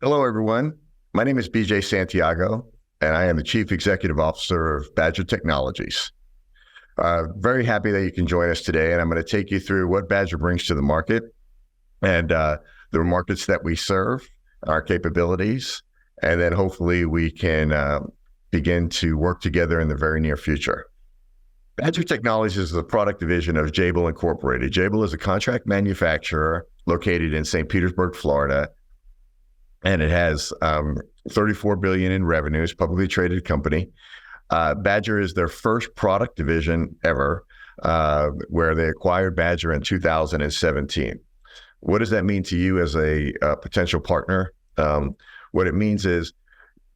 Hello, everyone. My name is BJ Santiago, and I am the Chief Executive Officer of Badger Technologies. Very happy that you can join us today, and I'm going to take you through what Badger brings to the market and the markets that we serve, our capabilities, and then hopefully we can begin to work together in the very near future. Badger Technologies is the product division of Jabil Incorporated. Jabil is a contract manufacturer located in St. Petersburg, Florida, and it has $34 billion in revenues, publicly traded company. Badger is their first product division ever, where they acquired Badger in 2017. What does that mean to you as a potential partner? What it means is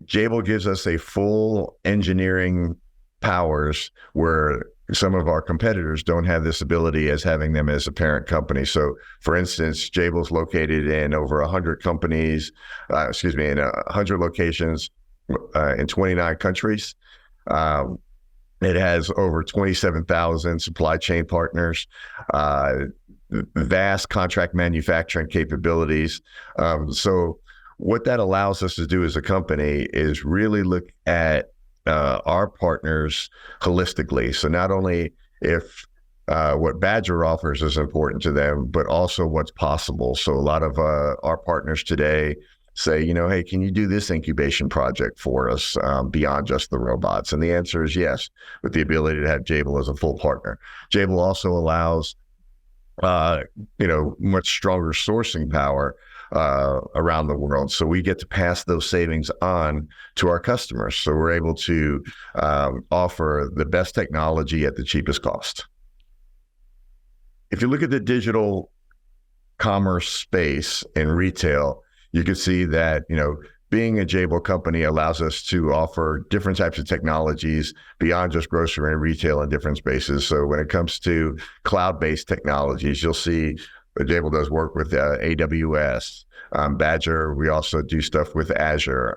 Jabil gives us a full engineering powers where some of our competitors don't have this ability as having them as a parent company. So, for instance, Jabil's located in over 100 companies, in 100 locations in 29 countries. It has over 27,000 supply chain partners, vast contract manufacturing capabilities. So what that allows us to do as a company is really look at our partners holistically. So not only if what Badger offers is important to them, but also what's possible. So a lot of our partners today say, hey, can you do this incubation project for us beyond just the robots? And the answer is yes, with the ability to have Jabil as a full partner. Jabil also allows, much stronger sourcing power around the world. So we get to pass those savings on to our customers. So we're able to offer the best technology at the cheapest cost. If you look at the digital commerce space in retail, you can see that, being a Jabil company allows us to offer different types of technologies beyond just grocery and retail in different spaces. So when it comes to cloud-based technologies, you'll see Jabil does work with AWS, Badger. We also do stuff with Azure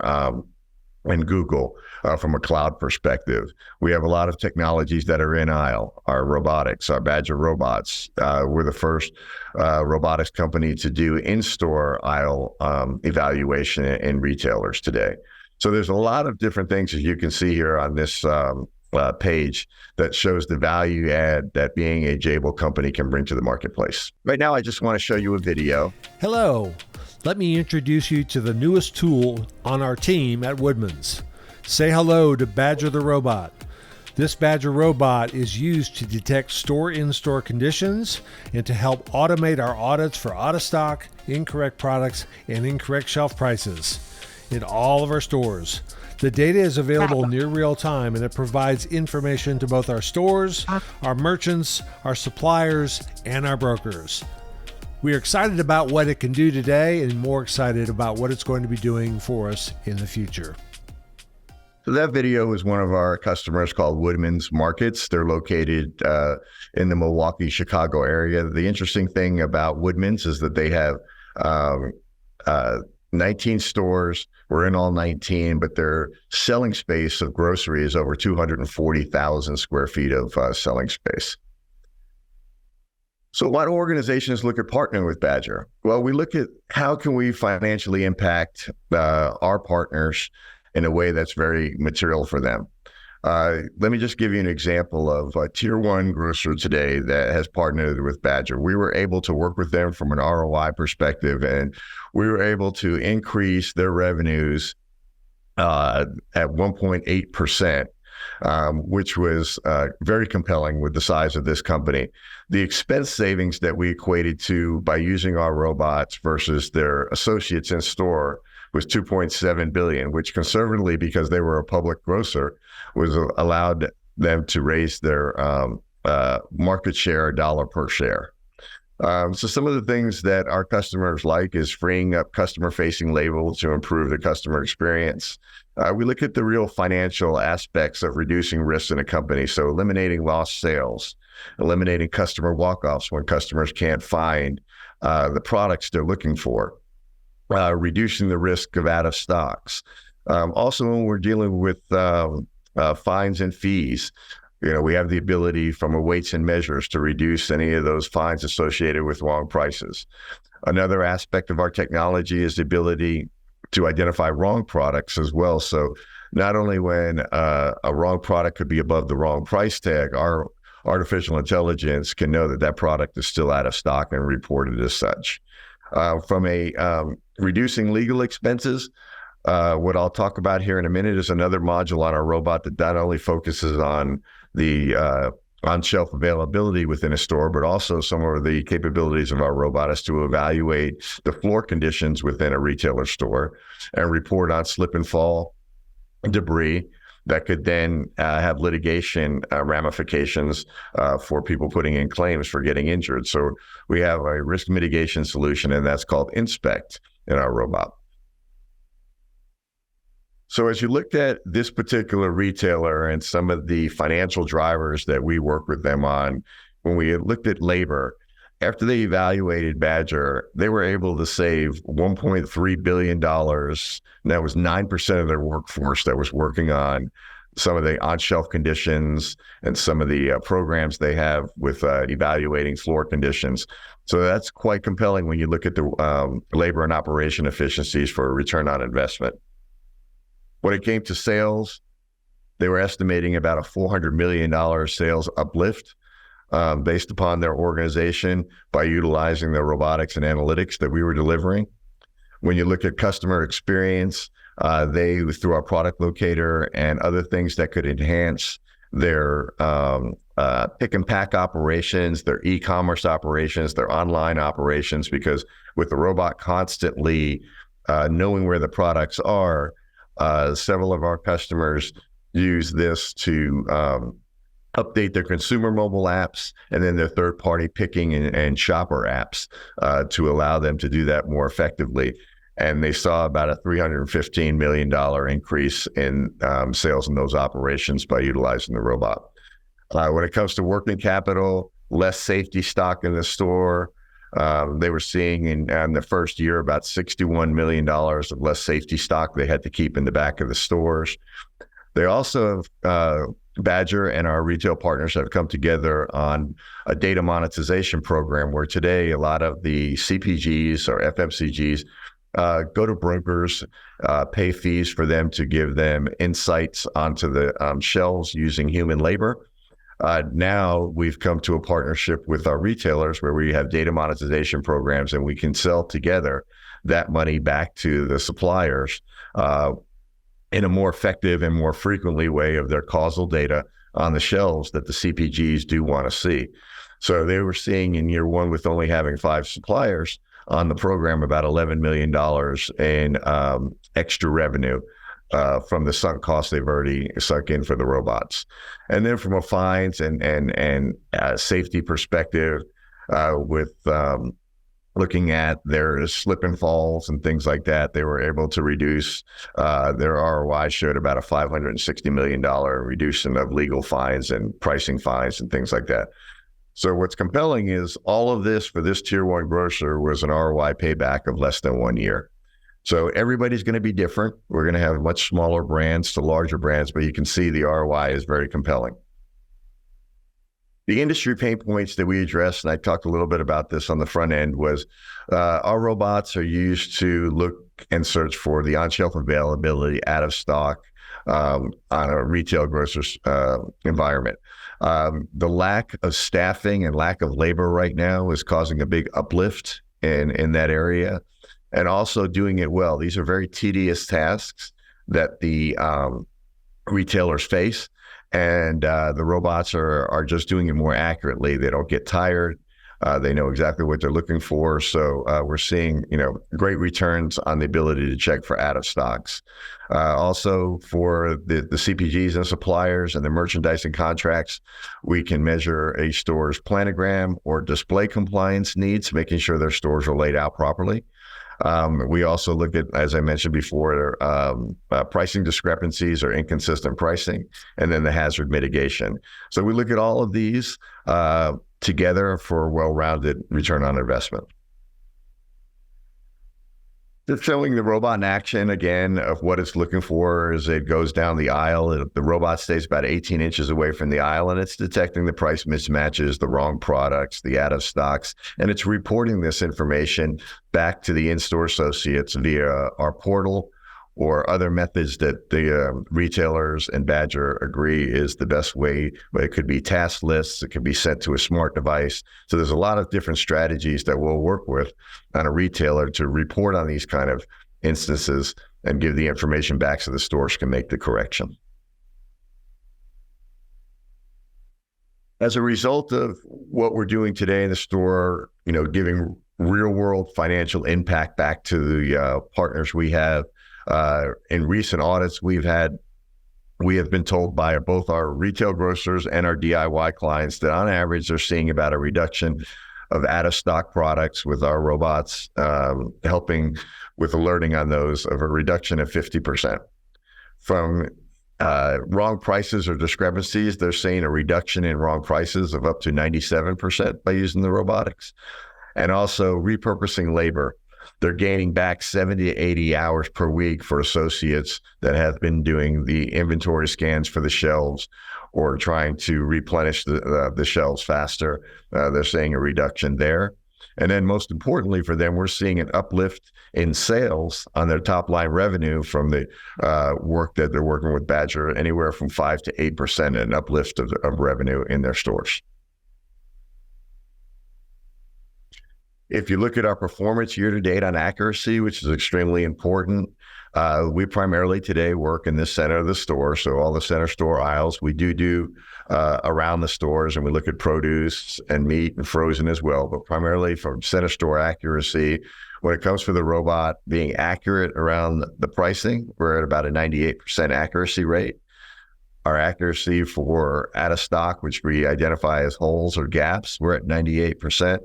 and Google from a cloud perspective. We have a lot of technologies that are in aisle, our robotics, our Badger robots. We're the first robotics company to do in-store aisle evaluation in retailers today. So there's a lot of different things, as you can see here on this page, that shows the value add that being a Jabil company can bring to the marketplace. Right now, I just want to show you a video. Hello. Let me introduce you to the newest tool on our team at Woodman's. Say hello to Badger the robot. This Badger robot is used to detect in-store conditions and to help automate our audits for out of stock, incorrect products, and incorrect shelf prices in all of our stores. The data is available near real time, and it provides information to both our stores, our merchants, our suppliers, and our brokers. We are excited about what it can do today and more excited about what it's going to be doing for us in the future. So that video is one of our customers called Woodman's Markets. They're located in the Milwaukee, Chicago area. The interesting thing about Woodman's is that they have 19 stores. We're in all 19, but their selling space of grocery is over 240,000 square feet of selling space. So a lot of organizations look at partnering with Badger. Well, we look at how can we financially impact our partners in a way that's very material for them. Let me just give you an example of a tier one grocer today that has partnered with Badger. We were able to work with them from an ROI perspective, and we were able to increase their revenues at 1.8%. Which was very compelling with the size of this company. The expense savings that we equated to by using our robots versus their associates in store was $2.7 billion, which conservatively, because they were a public grocer, was allowed them to raise their market share dollar per share. So some of the things that our customers like is freeing up customer-facing labor to improve the customer experience. We look at the real financial aspects of reducing risks in a company. So eliminating lost sales, eliminating customer walk-offs when customers can't find the products they're looking for, reducing the risk of out of stocks. Also, when we're dealing with fines and fees, we have the ability from a weights and measures to reduce any of those fines associated with wrong prices. Another aspect of our technology is the ability to identify wrong products as well. So not only when a wrong product could be above the wrong price tag, our artificial intelligence can know that that product is still out of stock and reported as such. From a reducing legal expenses, what I'll talk about here in a minute is another module on our robot that not only focuses on the on-shelf availability within a store, but also some of the capabilities of our robot is to evaluate the floor conditions within a retailer store and report on slip and fall debris that could then have litigation ramifications for people putting in claims for getting injured. So we have a risk mitigation solution, and that's called Inspect in our robot. So as you looked at this particular retailer and some of the financial drivers that we work with them on, when we looked at labor, after they evaluated Badger, they were able to save $1.3 billion. And that was 9% of their workforce that was working on some of the on-shelf conditions and some of the programs they have with evaluating floor conditions. So that's quite compelling when you look at the labor and operation efficiencies for a return on investment. When it came to sales, they were estimating about a $400 million sales uplift based upon their organization by utilizing the robotics and analytics that we were delivering. When you look at customer experience, they, through our product locator and other things that could enhance their pick and pack operations, their e-commerce operations, their online operations, because with the robot constantly knowing where the products are, several of our customers use this to update their consumer mobile apps and then their third-party picking and shopper apps to allow them to do that more effectively. And they saw about a $315 million increase in sales in those operations by utilizing the robot. When it comes to working capital, less safety stock in the store, they were seeing in the first year about $61 million of less safety stock they had to keep in the back of the stores. They also, Badger and our retail partners have come together on a data monetization program where today a lot of the CPGs or FMCGs go to brokers, pay fees for them to give them insights onto the shelves using human labor. Now we've come to a partnership with our retailers where we have data monetization programs and we can sell together that money back to the suppliers in a more effective and more frequently way of their causal data on the shelves that the CPGs do want to see. So they were seeing in year one, with only having 5 suppliers on the program, about $11 million in extra revenue from the sunk costs they've already sunk in for the robots. And then from a fines and safety perspective, with looking at their slip and falls and things like that, they were able to reduce their ROI showed about a $560 million reduction of legal fines and pricing fines and things like that. So what's compelling is all of this for this tier one grocer was an ROI payback of less than 1 year. So everybody's going to be different. We're going to have much smaller brands to larger brands, but you can see the ROI is very compelling. The industry pain points that we addressed, and I talked a little bit about this on the front end, was our robots are used to look and search for the on-shelf availability out of stock on a retail grocer's environment. The lack of staffing and lack of labor right now is causing a big uplift in that area, and also doing it well. These are very tedious tasks that the retailers face, and the robots are just doing it more accurately. They don't get tired. They know exactly what they're looking for. So we're seeing, great returns on the ability to check for out of stocks. Also for the CPGs and suppliers and the merchandising contracts, we can measure a store's planogram or display compliance needs, making sure their stores are laid out properly. We also look at, as I mentioned before, pricing discrepancies or inconsistent pricing, and then the hazard mitigation. So we look at all of these together for a well-rounded return on investment. Just showing the robot in action again of what it's looking for as it goes down the aisle. The robot stays about 18 inches away from the aisle, and it's detecting the price mismatches, the wrong products, the out of stocks, and it's reporting this information back to the in-store associates via our portal or other methods that the retailers and Badger agree is the best way. But it could be task lists, it can be sent to a smart device. So there's a lot of different strategies that we'll work with on a retailer to report on these kind of instances and give the information back so the stores can make the correction. As a result of what we're doing today in the store, giving real world financial impact back to the partners we have, in recent audits we have been told by both our retail grocers and our DIY clients that on average they're seeing about a reduction of out of stock products with our robots, helping with alerting on those of a reduction of 50%. From wrong prices or discrepancies, they're seeing a reduction in wrong prices of up to 97% by using the robotics. And also repurposing labor. They're gaining back 70 to 80 hours per week for associates that have been doing the inventory scans for the shelves or trying to replenish the shelves faster. They're seeing a reduction there. And then most importantly for them, we're seeing an uplift in sales on their top line revenue from the work that they're working with Badger, anywhere from 5 to 8% an uplift of revenue in their stores. If you look at our performance year to date on accuracy, which is extremely important, we primarily today work in the center of the store. So all the center store aisles, we do around the stores, and we look at produce and meat and frozen as well, but primarily from center store accuracy. When it comes to the robot being accurate around the pricing, we're at about a 98% accuracy rate. Our accuracy for out of stock, which we identify as holes or gaps, we're at 98%.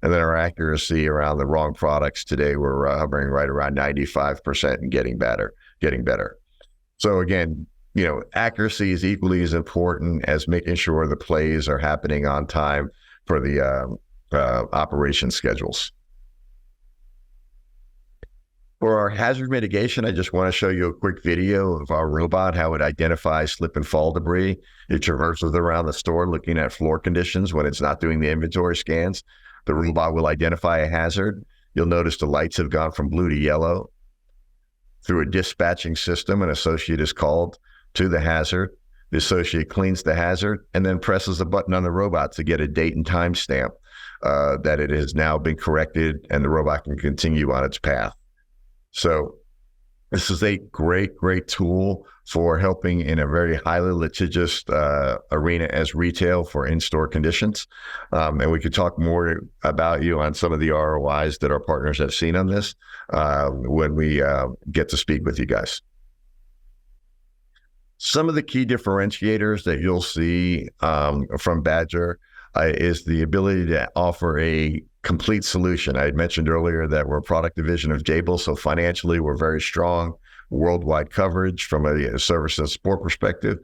And then our accuracy around the wrong products today, we're hovering right around 95% and getting better. So again, accuracy is equally as important as making sure the plays are happening on time for the operation schedules. For our hazard mitigation, I just want to show you a quick video of our robot, how it identifies slip and fall debris. It traverses around the store looking at floor conditions when it's not doing the inventory scans. The robot will identify a hazard. You'll notice the lights have gone from blue to yellow. Through a dispatching system, an associate is called to the hazard. The associate cleans the hazard and then presses a button on the robot to get a date and time stamp that it has now been corrected and the robot can continue on its path. So this is a great tool for helping in a very highly litigious arena as retail for in-store conditions. And we could talk more about you on some of the ROIs that our partners have seen on this when we get to speak with you guys. Some of the key differentiators that you'll see from Badger is the ability to offer a complete solution. I had mentioned earlier that we're a product division of Jabil, so financially we're very strong, worldwide coverage from a service and support perspective,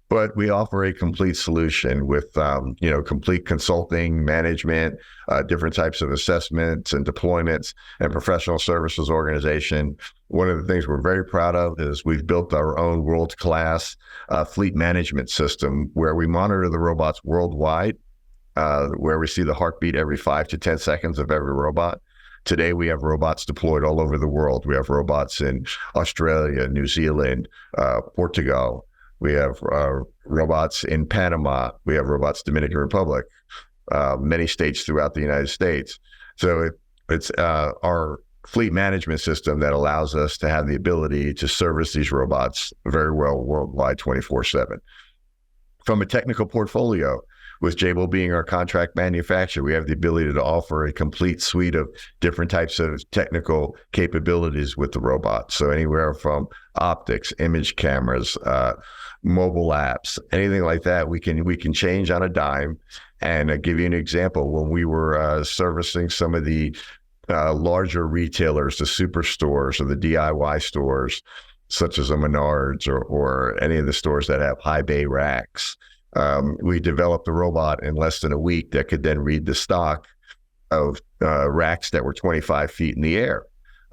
but we offer a complete solution with complete consulting, management, different types of assessments and deployments, and professional services organization. One of the things we're very proud of is we've built our own world-class fleet management system where we monitor the robots worldwide, where we see the heartbeat every 5 to 10 seconds of every robot. Today, we have robots deployed all over the world. We have robots in Australia, New Zealand, Portugal. We have robots in Panama. We have robots Dominican Republic, many states throughout the United States. So it's our fleet management system that allows us to have the ability to service these robots very well worldwide 24/7. From a technical portfolio, with Jabil being our contract manufacturer, we have the ability to offer a complete suite of different types of technical capabilities with the robot. So anywhere from optics, image cameras, mobile apps, anything like that, we can change on a dime. And I'll give you an example. When we were servicing some of the larger retailers, the superstores or the DIY stores, such as a Menards or any of the stores that have high bay racks, we developed a robot in less than a week that could then read the stock of racks that were 25 feet in the air.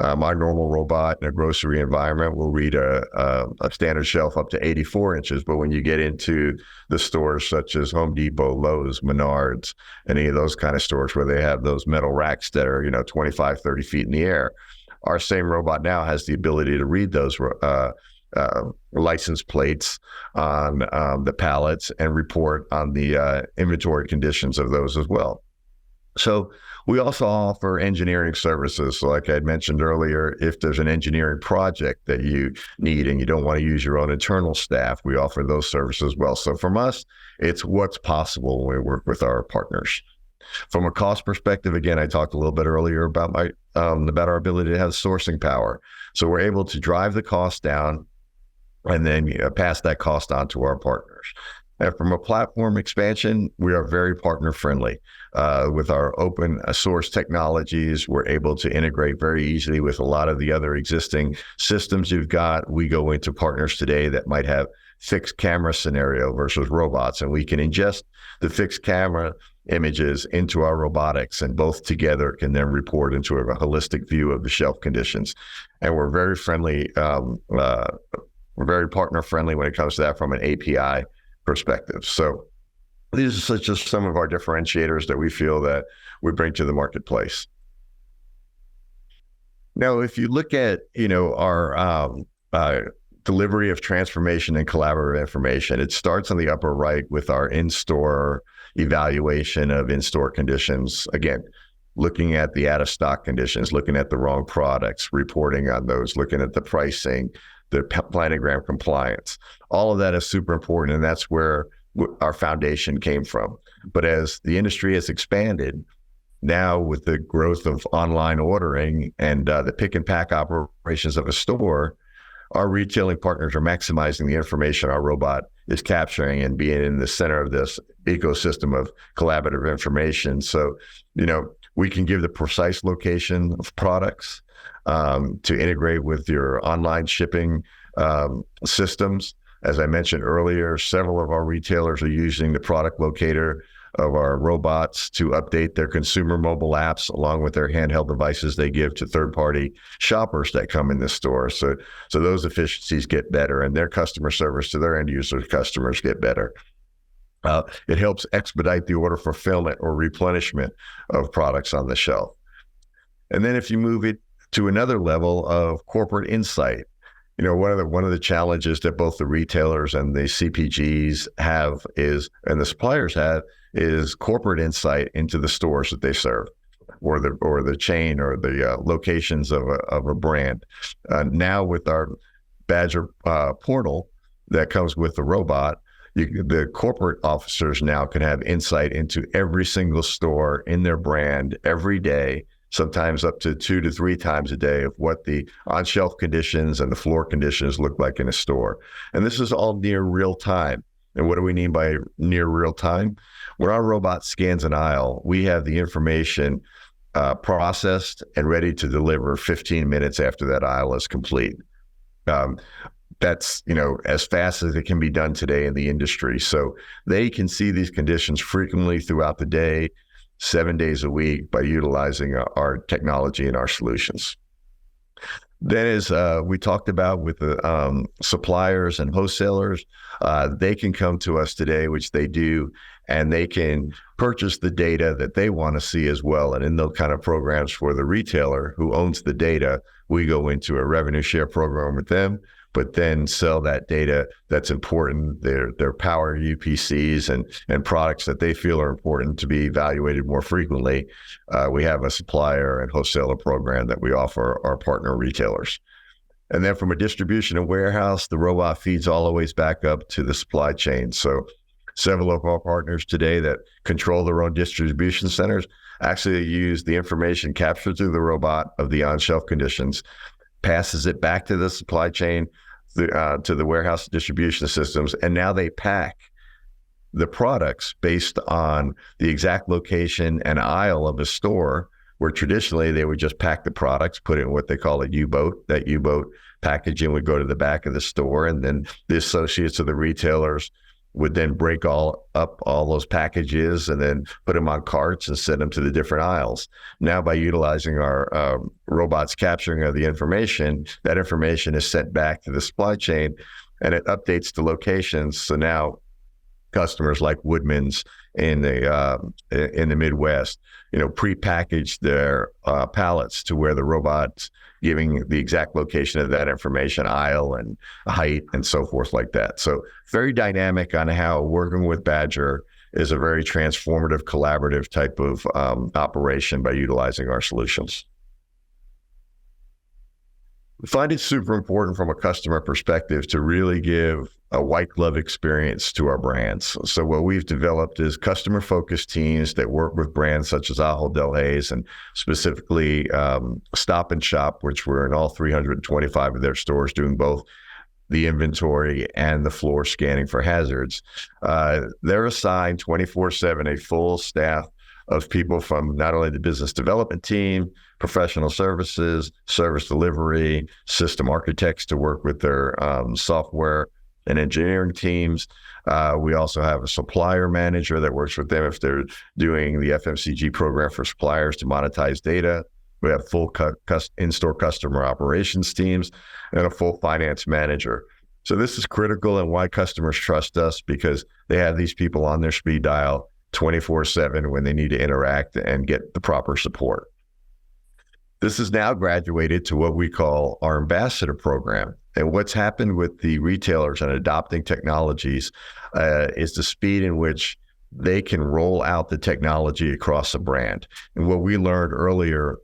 My normal robot in a grocery environment will read a standard shelf up to 84 inches. But when you get into the stores such as Home Depot, Lowe's, Menards, any of those kind of stores where they have those metal racks that are, 25, 30 feet in the air, our same robot now has the ability to read those license plates on the pallets and report on the inventory conditions of those as well. So we also offer engineering services. So like I had mentioned earlier, if there's an engineering project that you need and you don't want to use your own internal staff, we offer those services as well. So from us, it's what's possible when we work with our partners. From a cost perspective, again, I talked a little bit earlier about our ability to have sourcing power. So we're able to drive the cost down and then pass that cost on to our partners. And from a platform expansion, we are very partner friendly. With our open source technologies, we're able to integrate very easily with a lot of the other existing systems you've got. We go into partners today that might have fixed camera scenario versus robots, and we can ingest the fixed camera images into our robotics, and both together can then report into a holistic view of the shelf conditions. And we're very friendly, we're very partner friendly when it comes to that from an API perspective. So these are just some of our differentiators that we feel that we bring to the marketplace. Now, if you look at, our delivery of transformation and collaborative information, it starts on the upper right with our in-store evaluation of in-store conditions. Again, looking at the out-of-stock conditions, looking at the wrong products, reporting on those, looking at the pricing, the planogram compliance. All of that is super important, and that's where our foundation came from. But as the industry has expanded, now with the growth of online ordering and the pick and pack operations of a store, our retailing partners are maximizing the information our robot is capturing and being in the center of this ecosystem of collaborative information. So, we can give the precise location of products to integrate with your online shipping systems. As I mentioned earlier, several of our retailers are using the product locator of our robots to update their consumer mobile apps along with their handheld devices they give to third-party shoppers that come in the store. So those efficiencies get better, and their customer service to their end user customers get better. It helps expedite the order fulfillment or replenishment of products on the shelf. And then if you move it to another level of corporate insight, one of the challenges that both the retailers and the CPGs have and the suppliers have is corporate insight into the stores that they serve, or the chain or the locations of a brand. Now with our Badger portal that comes with the robot, the corporate officers now can have insight into every single store in their brand every day, sometimes up to 2 to 3 times a day, of what the on-shelf conditions and the floor conditions look like in a store. And this is all near real time. And what do we mean by near real time? When our robot scans an aisle, we have the information processed and ready to deliver 15 minutes after that aisle is complete. That's, as fast as it can be done today in the industry. So they can see these conditions frequently throughout the day, 7 days a week, by utilizing our technology and our solutions. Then, as we talked about with the suppliers and wholesalers, they can come to us today, which they do, and they can purchase the data that they want to see as well. And in those kind of programs for the retailer who owns the data, we go into a revenue share program with them, but then sell that data that's important, their power UPCs and products that they feel are important to be evaluated more frequently. We have a supplier and wholesaler program that we offer our partner retailers. And then from a distribution and warehouse, the robot feeds all the ways back up to the supply chain. So several of our partners today that control their own distribution centers actually use the information captured through the robot of the on-shelf conditions, passes it back to the supply chain, to the warehouse distribution systems, and now they pack the products based on the exact location and aisle of a store, where traditionally they would just pack the products, put it in what they call a U-boat. That U-boat packaging would go to the back of the store, and then the associates of the retailers would then break all those packages and then put them on carts and send them to the different aisles. Now, by utilizing our robots capturing of the information, that information is sent back to the supply chain and it updates the locations. So now customers like Woodman's in the Midwest, pre-package their pallets to where the robot's giving the exact location of that information, aisle and height and so forth like that. So very dynamic on how working with Badger is a very transformative, collaborative type of operation by utilizing our solutions. We find it super important from a customer perspective to really give a white glove experience to our brands. So what we've developed is customer focused teams that work with brands such as Ahold Delhaize and specifically Stop and Shop, which we're in all 325 of their stores doing both the inventory and the floor scanning for hazards. They're assigned 24/7 a full staff of people from not only the business development team, professional services, service delivery, system architects to work with their software and engineering teams. We also have a supplier manager that works with them if they're doing the FMCG program for suppliers to monetize data. We have full in-store customer operations teams and a full finance manager. So this is critical and why customers trust us, because they have these people on their speed dial 24/7 when they need to interact and get the proper support. This is now graduated to what we call our ambassador program. And what's happened with the retailers and adopting technologies is the speed in which they can roll out the technology across a brand. And what we learned earlier,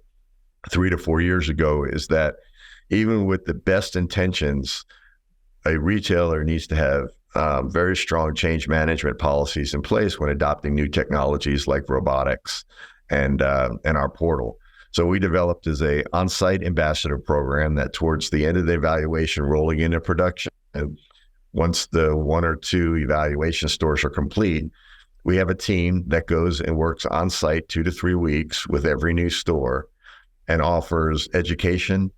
3 to 4 years ago, is that even with the best intentions, a retailer needs to have very strong change management policies in place when adopting new technologies like robotics and our portal. So we developed as a on-site ambassador program that towards the end of the evaluation, rolling into production, and once the 1 or 2 evaluation stores are complete, we have a team that goes and works on-site 2 to 3 weeks with every new store and offers education,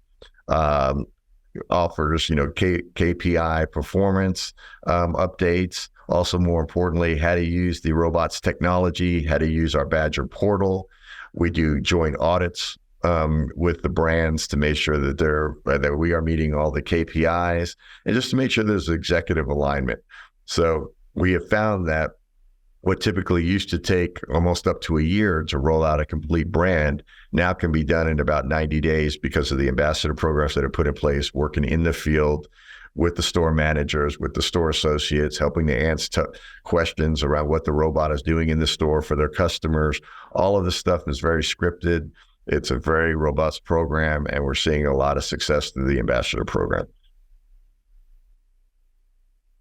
offers KPI performance updates. Also, more importantly, how to use the robots technology, how to use our Badger portal. We do joint audits with the brands to make sure that we are meeting all the KPIs and just to make sure there's executive alignment. So we have found that what typically used to take almost up to a year to roll out a complete brand now can be done in about 90 days because of the ambassador programs that are put in place, working in the field with the store managers, with the store associates, helping to answer questions around what the robot is doing in the store for their customers. All of this stuff is very scripted. It's a very robust program, and we're seeing a lot of success through the ambassador program.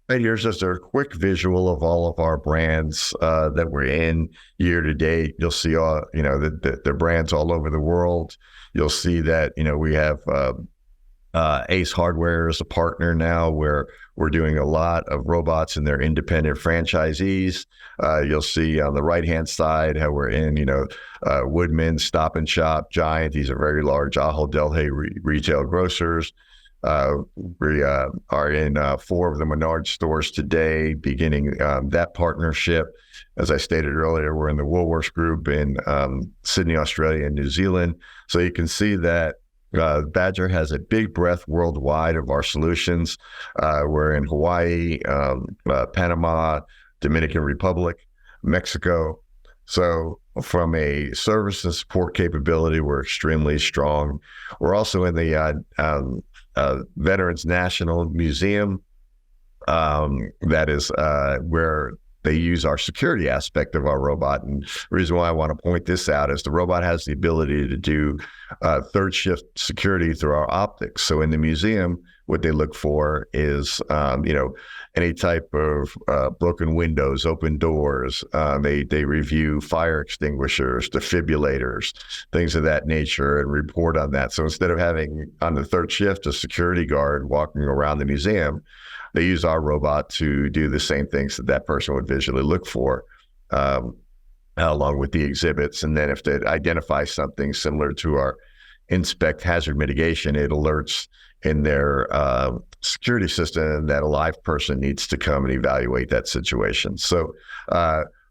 Right here's just a quick visual of all of our brands that we're in year to date. You'll see all the brands all over the world. You'll see that we have Ace Hardware is a partner now where we're doing a lot of robots in their independent franchisees. You'll see on the right-hand side how we're in, Woodman's, Stop and Shop, Giant. These are very large Ahold Delhaize retail grocers. We are in 4 of the Menards stores today, beginning that partnership. As I stated earlier, we're in the Woolworths Group in Sydney, Australia, and New Zealand. So you can see that Badger has a big breadth worldwide of our solutions. We're in Hawaii, Panama, Dominican Republic, Mexico. So from a service and support capability, we're extremely strong. We're also in the Veterans National Museum. That is where they use our security aspect of our robot. And the reason why I want to point this out is the robot has the ability to do third shift security through our optics. So in the museum, what they look for is, any type of broken windows, open doors. They review fire extinguishers, defibrillators, things of that nature, and report on that. So instead of having on the third shift a security guard walking around the museum, they use our robot to do the same things that person would visually look for, along with the exhibits. And then if they identify something similar to our inspect hazard mitigation, it alerts in their security system that a live person needs to come and evaluate that situation. So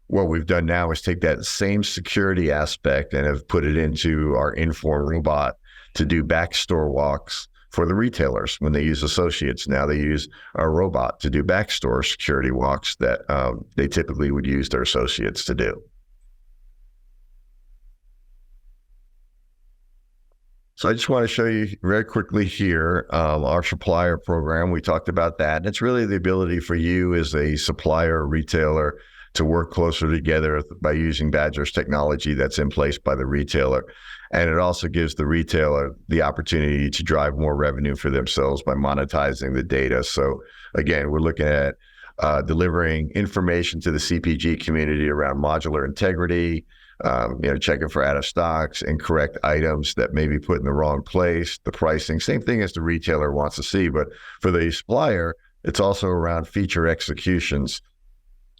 what we've done now is take that same security aspect and have put it into our Inform robot to do backstore walks for the retailers. When they use associates, now they use our robot to do backstore security walks that they typically would use their associates to do. So I just want to show you very quickly here our supplier program. We talked about that. And it's really the ability for you as a supplier or retailer to work closer together by using Badger's technology that's in place by the retailer. And it also gives the retailer the opportunity to drive more revenue for themselves by monetizing the data. So again, we're looking at delivering information to the CPG community around modular integrity, checking for out of stocks, incorrect items that may be put in the wrong place, the pricing, same thing as the retailer wants to see. But for the supplier, it's also around feature executions,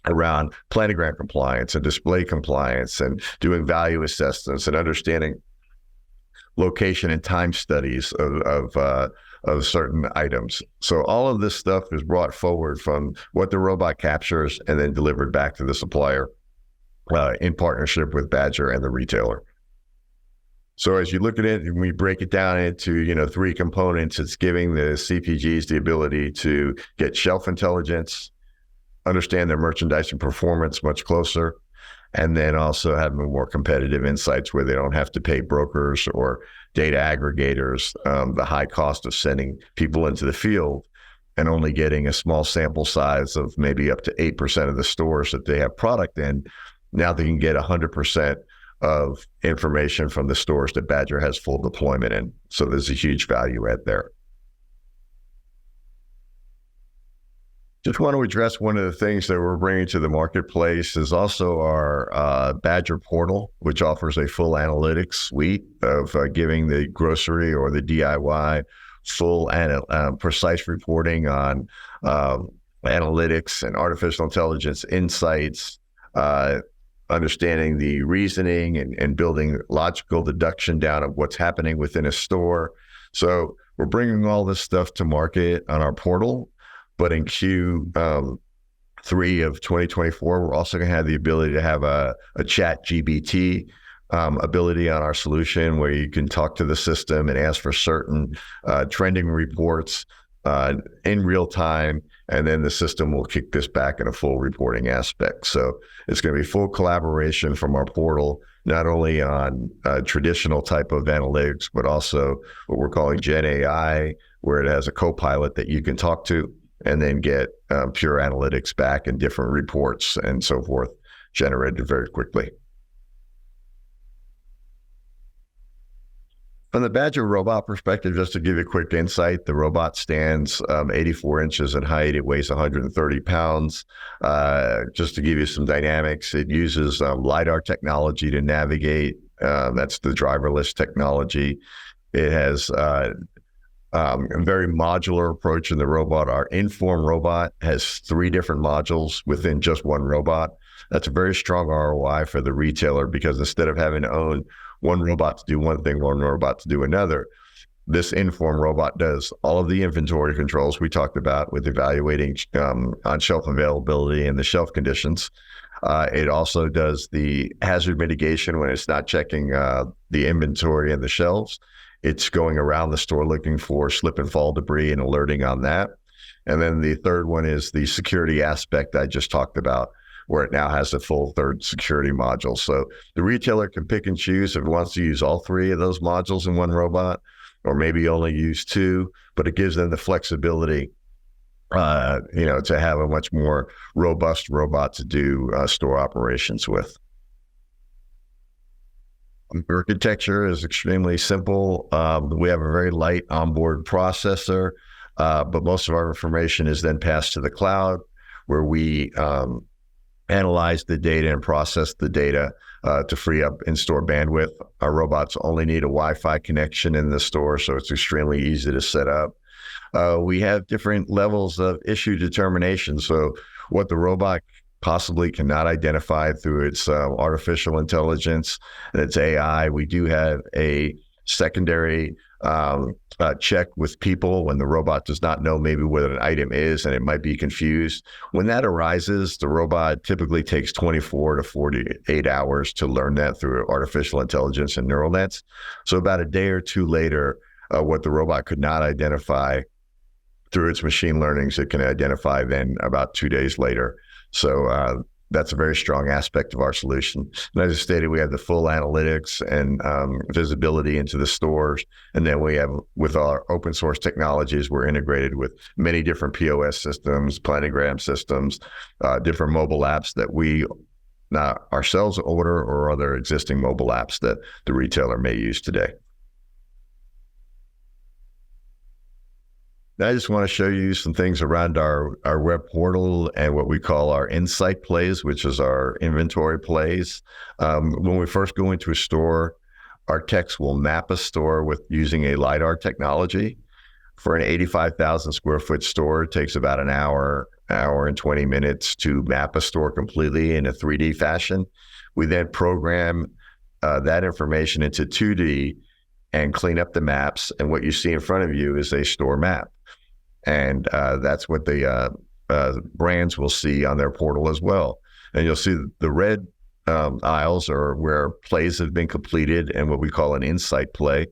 around planogram compliance and display compliance, and doing value assessments and understanding location and time studies of certain items. So all of this stuff is brought forward from what the robot captures and then delivered back to the supplier in partnership with Badger and the retailer. So as you look at it, and we break it down into, three components, it's giving the CPGs the ability to get shelf intelligence, understand their merchandising performance much closer, and then also having more competitive insights where they don't have to pay brokers or data aggregators the high cost of sending people into the field and only getting a small sample size of maybe up to 8% of the stores that they have product in. Now they can get 100% of information from the stores that Badger has full deployment in. So there's a huge value add there. Just want to address one of the things that we're bringing to the marketplace is also our Badger portal, which offers a full analytics suite of giving the grocery or the DIY full and precise reporting on analytics and artificial intelligence insights, understanding the reasoning and building logical deduction down of what's happening within a store. So we're bringing all this stuff to market on our portal. But in Q3 of 2024, we're also going to have the ability to have a chat GBT ability on our solution where you can talk to the system and ask for certain trending reports in real time, and then the system will kick this back in a full reporting aspect. So it's going to be full collaboration from our portal, not only on traditional type of analytics, but also what we're calling Gen AI, where it has a co-pilot that you can talk to and then get pure analytics back and different reports and so forth generated very quickly. From the Badger robot perspective, just to give you a quick insight, the robot stands 84 inches in height. It weighs 130 pounds. Just to give you some dynamics, it uses LiDAR technology to navigate. That's the driverless technology. It has a very modular approach in the robot. Our Inform robot has 3 different modules within just one robot. That's a very strong ROI for the retailer because instead of having to own one robot to do one thing, one robot to do another, this Inform robot does all of the inventory controls we talked about with evaluating on-shelf availability and the shelf conditions. It also does the hazard mitigation when it's not checking the inventory and the shelves. It's going around the store looking for slip and fall debris and alerting on that. And then the third one is the security aspect I just talked about, where it now has a full third security module. So the retailer can pick and choose if it wants to use all 3 of those modules in one robot, or maybe only use 2, but it gives them the flexibility, to have a much more robust robot to do store operations with. Architecture is extremely simple. We have a very light onboard processor, but most of our information is then passed to the cloud, where we analyze the data and process the data to free up in-store bandwidth. Our robots only need a Wi-Fi connection in the store, so it's extremely easy to set up. We have different levels of issue determination. So what the robot possibly cannot identify through its artificial intelligence and its AI, we do have a secondary check with people when the robot does not know maybe what an item is and it might be confused. When that arises, the robot typically takes 24 to 48 hours to learn that through artificial intelligence and neural nets. So about a day or two later, what the robot could not identify through its machine learnings, it can identify then about 2 days later. So that's a very strong aspect of our solution. And as I stated, we have the full analytics and visibility into the stores. And then we have, with our open source technologies, we're integrated with many different POS systems, planogram systems, different mobile apps that we ourselves order, or other existing mobile apps that the retailer may use today. I just want to show you some things around our web portal and what we call our insight plays, which is our inventory plays. When we first go into a store, our techs will map a store with using a LiDAR technology. For an 85,000 square foot store, it takes about an hour and 20 minutes to map a store completely in a 3D fashion. We then program that information into 2D and clean up the maps. And what you see in front of you is a store map. And that's what the brands will see on their portal as well. And you'll see the red aisles are where plays have been completed, and what we call an insight play,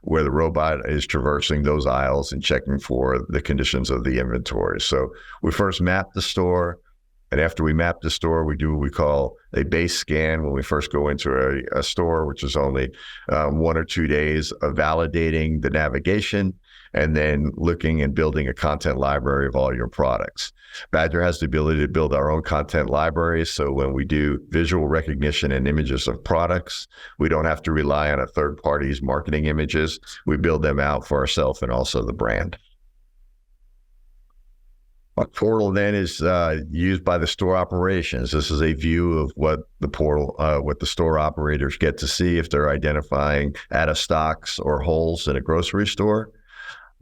where the robot is traversing those aisles and checking for the conditions of the inventory. So we first map the store, and after we map the store, we do what we call a base scan when we first go into a store, which is only 1 or 2 days of validating the navigation, and then looking and building a content library of all your products. Badger has the ability to build our own content library, so when we do visual recognition and images of products, we don't have to rely on a third party's marketing images. We build them out for ourselves and also the brand. Our portal then is used by the store operations. This is a view of what the portal, what the store operators get to see if they're identifying out of stocks or holes in a grocery store.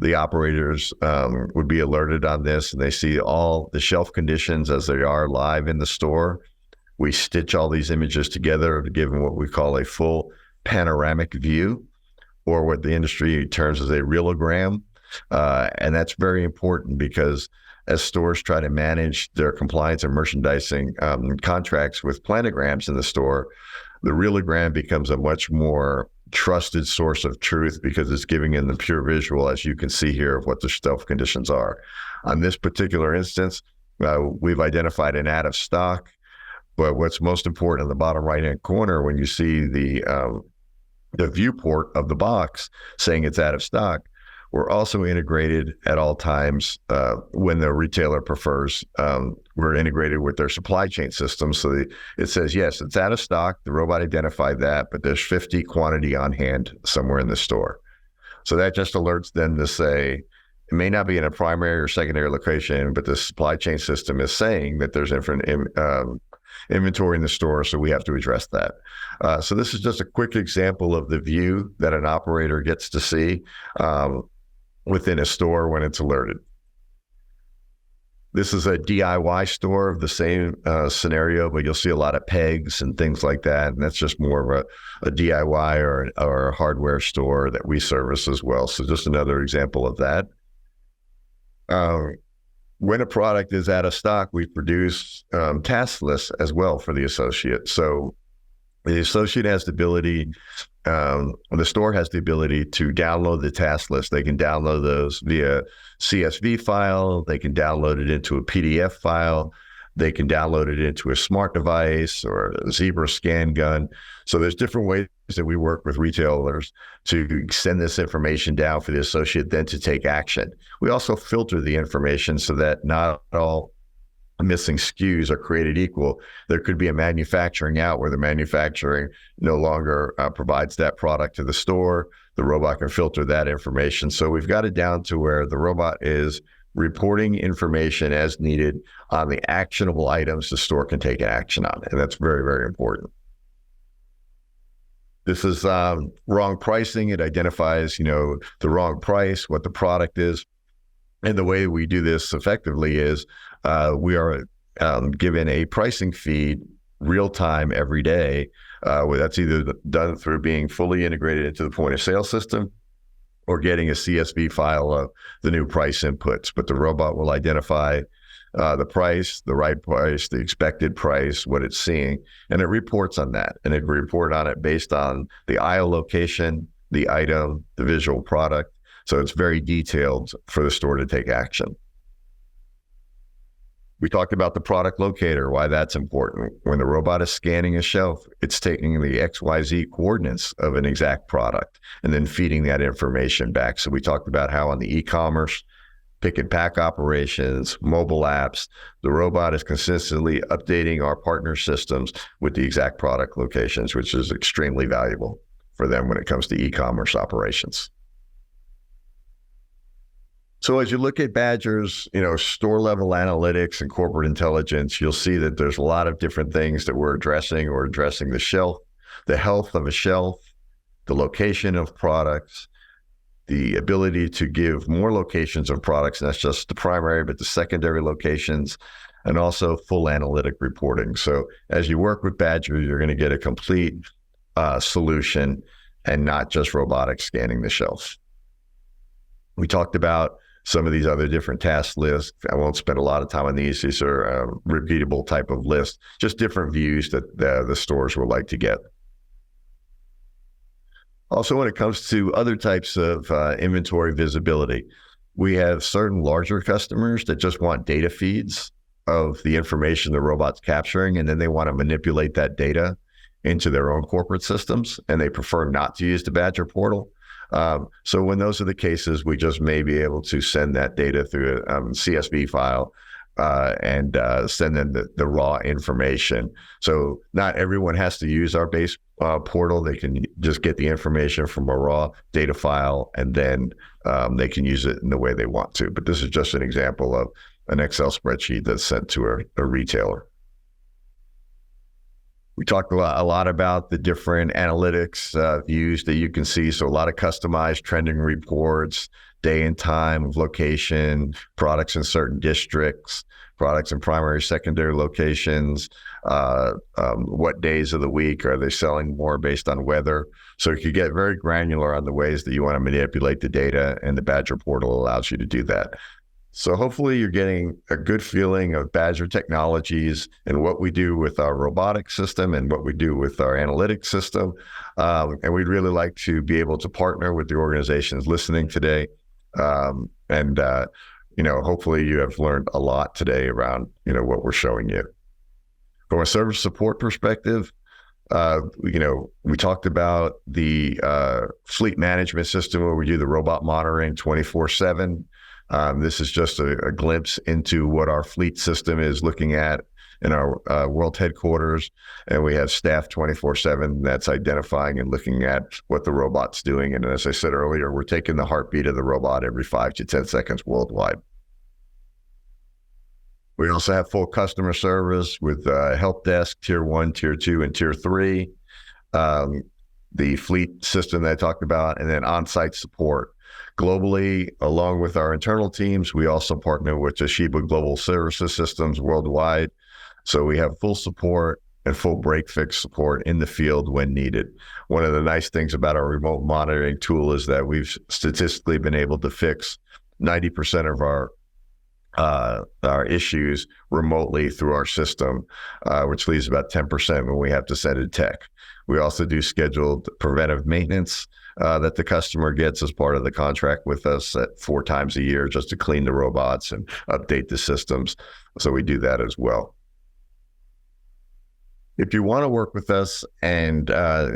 The operators would be alerted on this, and they see all the shelf conditions as they are live in the store. We stitch all these images together to give them what we call a full panoramic view, or what the industry terms as a realogram. And that's very important because as stores try to manage their compliance and merchandising contracts with planograms in the store, the realogram becomes a much more trusted source of truth because it's giving them the pure visual, as you can see here, of what the shelf conditions are. On this particular instance, we've identified an out of stock, but what's most important in the bottom right-hand corner, when you see the viewport of the box saying it's out of stock, we're also integrated at all times when the retailer prefers. We're integrated with their supply chain system. So it says, yes, it's out of stock. The robot identified that, but there's 50 quantity on hand somewhere in the store. So that just alerts them to say, it may not be in a primary or secondary location, but the supply chain system is saying that there's inventory in the store, so we have to address that. So this is just a quick example of the view that an operator gets to see within a store when it's alerted. This is a DIY store of the same scenario, but you'll see a lot of pegs and things like that. And that's just more of a DIY or a hardware store that we service as well. So just another example of that. When a product is out of stock, we produce task lists as well for the associate. So the associate has the ability, the store has the ability to download the task list. They can download those via CSV file. They can download it into a PDF file. They can download it into a smart device or a Zebra scan gun. So there's different ways that we work with retailers to send this information down for the associate then to take action. We also filter the information so that not all missing SKUs are created equal. There could be a manufacturing out where the manufacturing no longer provides that product to the store. The robot can filter that information. So we've got it down to where the robot is reporting information as needed on the actionable items the store can take action on. And that's very, very important. This is wrong pricing. It identifies, the wrong price, what the product is. And the way we do this effectively is we are given a pricing feed real time every day. Where that's either done through being fully integrated into the point of sale system or getting a CSV file of the new price inputs. But the robot will identify the price, the right price, the expected price, what it's seeing, and it reports on that. And it report on it based on the aisle location, the item, the visual product. So it's very detailed for the store to take action. We talked about the product locator, why that's important. When the robot is scanning a shelf, it's taking the XYZ coordinates of an exact product and then feeding that information back. So we talked about how on the e-commerce, pick and pack operations, mobile apps, the robot is consistently updating our partner systems with the exact product locations, which is extremely valuable for them when it comes to e-commerce operations. So as you look at Badger's, store level analytics and corporate intelligence, you'll see that there's a lot of different things that we're addressing. We're addressing the shelf, the health of a shelf, the location of products, the ability to give more locations of products, and that's just the primary, but the secondary locations, and also full analytic reporting. So as you work with Badger, you're going to get a complete solution and not just robotic scanning the shelf. We talked about some of these other different task lists. I won't spend a lot of time on these. These are repeatable type of lists, just different views that the stores would like to get. Also, when it comes to other types of inventory visibility, we have certain larger customers that just want data feeds of the information the robot's capturing, and then they want to manipulate that data into their own corporate systems, and they prefer not to use the Badger portal. So when those are the cases, we just may be able to send that data through a CSV file and send them the raw information. So not everyone has to use our base portal. They can just get the information from a raw data file, and then they can use it in the way they want to. But this is just an example of an Excel spreadsheet that's sent to a retailer. We talked a lot about the different analytics views that you can see. So a lot of customized trending reports, day and time of location, products in certain districts, products in primary, secondary locations, what days of the week are they selling more based on weather. So you can get very granular on the ways that you want to manipulate the data, and the Badger portal allows you to do that. So hopefully you're getting a good feeling of Badger Technologies and what we do with our robotic system and what we do with our analytics system. And we'd really like to be able to partner with the organizations listening today. Hopefully you have learned a lot today around, what we're showing you. From a service support perspective, we talked about the fleet management system where we do the robot monitoring 24/7. This is just a glimpse into what our fleet system is looking at in our world headquarters. And we have staff 24/7 that's identifying and looking at what the robot's doing. And as I said earlier, we're taking the heartbeat of the robot every 5 to 10 seconds worldwide. We also have full customer service with help desk, tier 1, tier 2, and tier 3. The fleet system that I talked about, and then on-site support. Globally, along with our internal teams, we also partner with Toshiba Global Services Systems worldwide. So we have full support and full break fix support in the field when needed. One of the nice things about our remote monitoring tool is that we've statistically been able to fix 90% of our issues remotely through our system, which leaves about 10% when we have to send a tech. We also do scheduled preventive maintenance that the customer gets as part of the contract with us at 4 times a year just to clean the robots and update the systems. So we do that as well. If you want to work with us and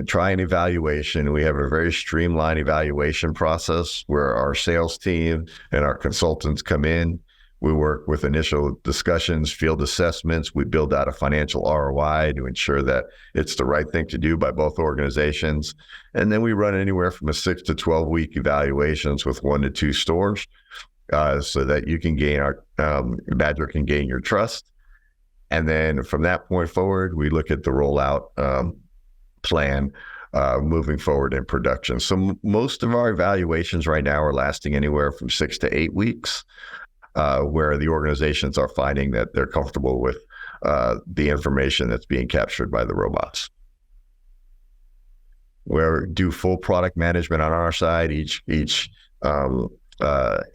try an evaluation, we have a very streamlined evaluation process where our sales team and our consultants come in. We work with initial discussions, field assessments. We build out a financial ROI to ensure that it's the right thing to do by both organizations. And then we run anywhere from a 6 to 12 week evaluations with 1 to 2 stores so that you can gain Badger can gain your trust. And then from that point forward, we look at the rollout plan moving forward in production. So most of our evaluations right now are lasting anywhere from 6 to 8 weeks. Where the organizations are finding that they're comfortable with the information that's being captured by the robots. We do full product management on our side. Each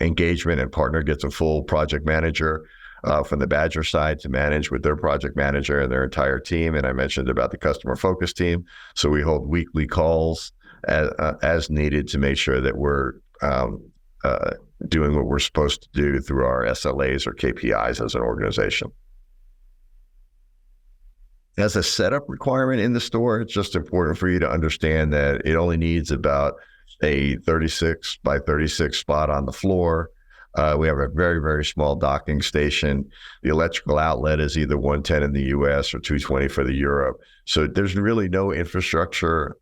engagement and partner gets a full project manager from the Badger side to manage with their project manager and their entire team. And I mentioned about the customer focus team. So we hold weekly calls as needed to make sure that we're doing what we're supposed to do through our SLAs or KPIs as an organization. As a setup requirement in the store, it's just important for you to understand that it only needs about a 36 by 36 spot on the floor. We have a very, very small docking station. The electrical outlet is either 110 in the US or 220 for the Europe. So there's really no infrastructure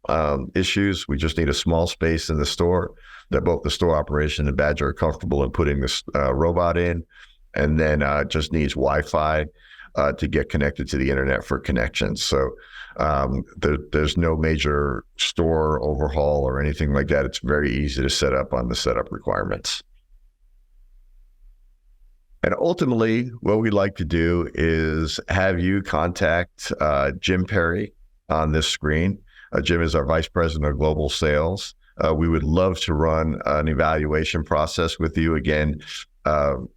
issues. We just need a small space in the store that both the store operation and Badger are comfortable in putting this robot in, and then just needs Wi-Fi to get connected to the internet for connections. So there's no major store overhaul or anything like that. It's very easy to set up on the setup requirements. And ultimately, what we'd like to do is have you contact Jim Perry on this screen. Jim is our Vice President of Global Sales. We would love to run an evaluation process with you. Again, the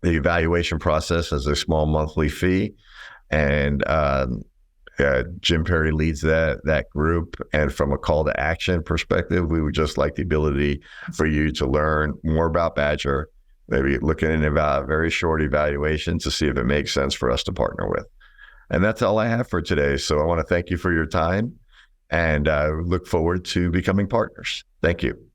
evaluation process has a small monthly fee, and Jim Perry leads that group. And from a call to action perspective, we would just like the ability for you to learn more about Badger, maybe look at a very short evaluation to see if it makes sense for us to partner with. And that's all I have for today. So I want to thank you for your time, and look forward to becoming partners. Thank you.